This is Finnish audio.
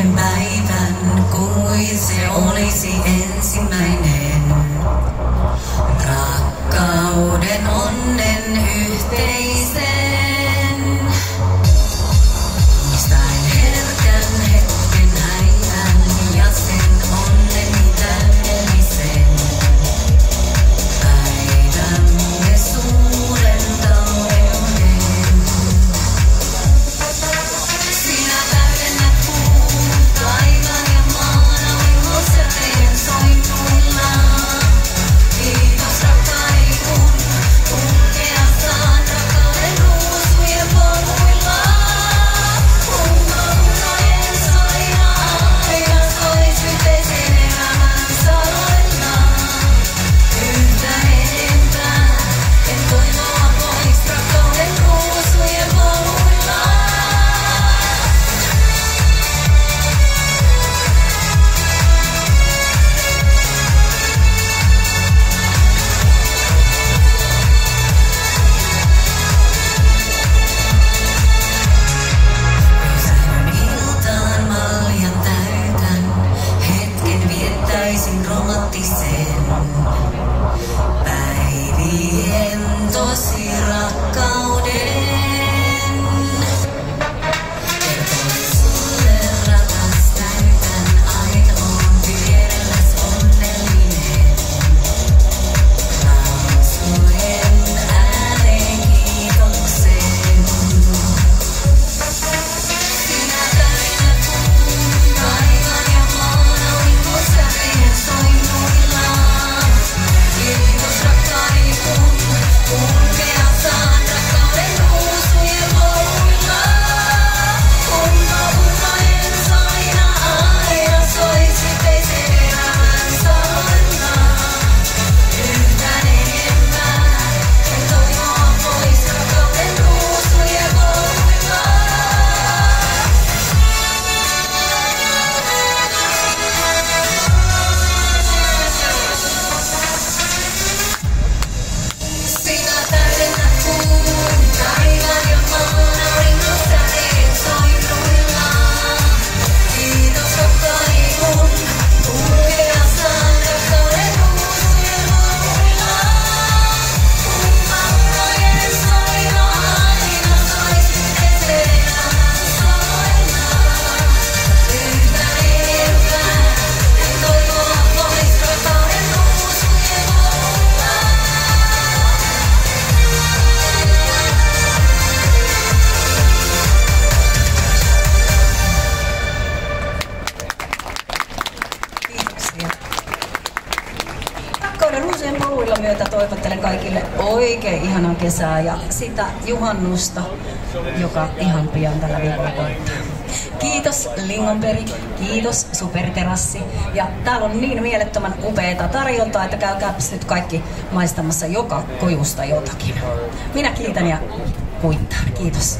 yhden päivän, kuin se olisi ensimmäinen. Rakkauden onnen yhteisen. Muistain herkän hetken häivän ja sen onneni täydellisen. Päivämme suuren kauneuden. Sinä täydennät kuun, taivaan ja maan, auringossa teidän soinnuilla. Kiitos rakkaani kun kulkea saan rakkauden ruusujen poluilla. Unohtaen soina aina sois yhteisen elämän saroilla. Yhtä enempää en toivoa pois rakkauden ruusujen poluilla. Pysähdyn iltaan, maljan täytän, hetken viettäisin romanttisen. Päivien tosi rakkauden. Kertoin sulle rakas, täytän ainoan vierelläs onnellinen. Lausuen ääneen kiitoksen. Sinä täydennät kuun, taivaan ja maan, auringossa teidän soinnuilla. Kiitos rakkaani kun kulkea saan rakkauden ruusujen poluilla. Unohtaen soina aina sois yhteisen elämän saroilla. Yhtä enempää en toivoa pois rakkauden ruusujen poluilla. Sinä täydennät kuun, taivaan ja maan, auringossa teidän soinnuilla. Kiitos rakkaani kun kulkea saan rakkauden ruusujen poluilla. Unohtaen soina aina sois yhteisen elämän saroilla. Yhtä enempää en toivoa pois rakkauden ruusujen poluilla. Kiitoksia. Rakkauden ruusujen poluilla myötä toivottelen kaikille oikein ihanaa kesää ja sitä juhannusta, joka ihan pian tällä viikolla koittaa. Kiitos Lingonperi, kiitos Superterassi ja täällä on niin mielettömän upeata tarjontaa, että käykääpäs nyt kaikki maistamassa joka kojusta jotakin. Minä kiitän ja kuittaan. Kiitos.